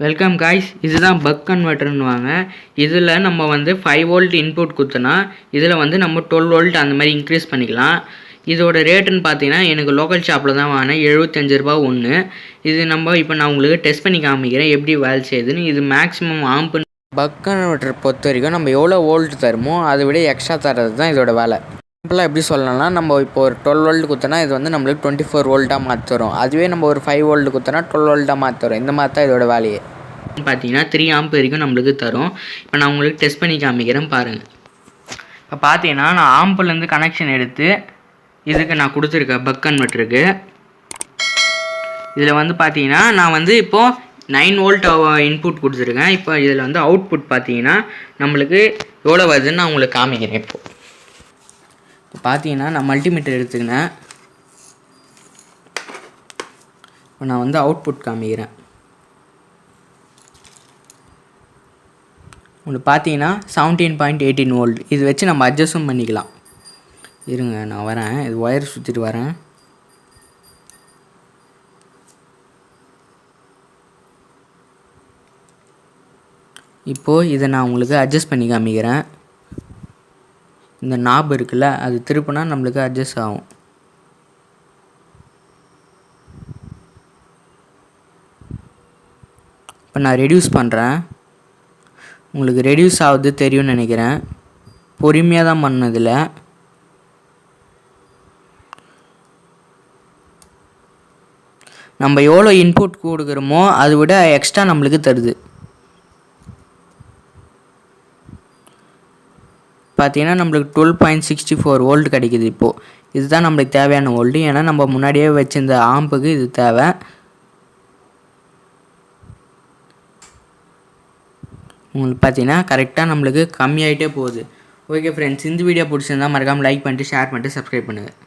Welcome guys. இதுதான் buck கன்வெர்ட்டர்னுவாங்க. இதில் நம்ம வந்து 5 வோல்ட் இன்புட் கொடுத்தோன்னா இதில் வந்து நம்ம 12 வோல்ட் அந்த மாதிரி இன்க்ரீஸ் பண்ணிக்கலாம். இதோட ரேட்டுன்னு பார்த்தீங்கன்னா எனக்கு லோக்கல் ஷாப்பில் தான் வாங்கினேன். 75 ரூபா ஒன்று. இது நம்ம இப்போ நான் உங்களுக்கு டெஸ்ட் பண்ணி காமிக்கிறேன் எப்படி வேலை செய்யுதுன்னு. இது மேக்ஸிமம் ஆம்பு. பக் கன்வெர்ட்டர் பொறுத்த வரைக்கும் நம்ம எவ்வளோ வோல்ட் தருமோ அதை விட எக்ஸ்ட்ரா தர்றது தான் இதோட வேலை. சிம்பிளாக எப்படி சொல்லலாம்னா, நம்ம இப்போ ஒரு 12 வோல்ட் கொடுத்தோன்னா இது வந்து நம்மளுக்கு 24 வோல்ட்டாக மாற்றி தரும். அதுவே நம்ம ஒரு 5 வோல்ட் கொடுத்தோன்னா 12 வோல்ட்டாக மாற்றி தரும். இந்த மாதிரி தான் இதோட வேலையே. பார்த்தீங்கன்னா 3 ஆம்ப் வரைக்கும் நம்மளுக்கு தரும். இப்போ நான் உங்களுக்கு டெஸ்ட் பண்ணி காமிக்கிறேன் பாருங்கள். இப்போ பார்த்தீங்கன்னா நான் ஆம்புலேருந்து கனெக்ஷன் எடுத்து இதுக்கு நான் கொடுத்துருக்கேன் பக் கன்வெர்ட்டருக்கு. இதில் வந்து பார்த்தீங்கன்னா நான் வந்து இப்போது 9 வோல்ட் இன்புட் கொடுத்துருக்கேன். இப்போ இதில் வந்து அவுட்புட் பார்த்தீங்கன்னா நம்மளுக்கு எவ்வளோ வருதுன்னு நான் உங்களுக்கு காமிக்கிறேன். இப்போ பார்த்தீங்கன்னா நான் மல்டிமீட்டர் எடுத்துக்கினேன். இப்போ நான் வந்து அவுட்புட் காமிக்கிறேன். உங்களுக்கு பார்த்தீங்கன்னா 17.18 வோல்ட். இது வச்சு நம்ம அட்ஜஸ்டும் பண்ணிக்கலாம். இருங்க நான் வரேன், இது ஒயர் சுற்றிட்டு வரேன். இப்போது இதை நான் உங்களுக்கு அட்ஜஸ்ட் பண்ணி காமிக்கிறேன். இந்த நாப் இருக்குல்ல, அது திருப்பினா நம்மளுக்கு அட்ஜஸ்ட் ஆகும். இப்போ நான் ரெடியூஸ் பண்ணுறேன். உங்களுக்கு ரெடியூஸ் ஆகுது தெரியும்னு நினைக்கிறேன். பொறுமையாக தான் பண்ணதில்ல. நம்ம எவ்வளோ இன்புட் கொடுக்குறோமோ அதை விட எக்ஸ்ட்ரா நம்மளுக்கு தருது. பார்த்தீங்கன்னா நம்மளுக்கு 12.64 வோல்ட் கிடைக்குது. இப்போது இதுதான் நம்மளுக்கு தேவையான வோல்ட்டு. ஏன்னா நம்ம முன்னாடியே வச்சிருந்த ஆம்புக்கு இது தேவை. உங்களுக்கு பார்த்தீங்கன்னா கரெக்டாக நம்மளுக்கு கம்மியாகிட்டே போகுது. ஓகே ஃப்ரெண்ட்ஸ், இந்த வீடியோ பிடிச்சிருந்தால் மறக்காமல் லைக் பண்ணிட்டு ஷேர் பண்ணிட்டு சப்ஸ்கிரைப் பண்ணுங்கள்.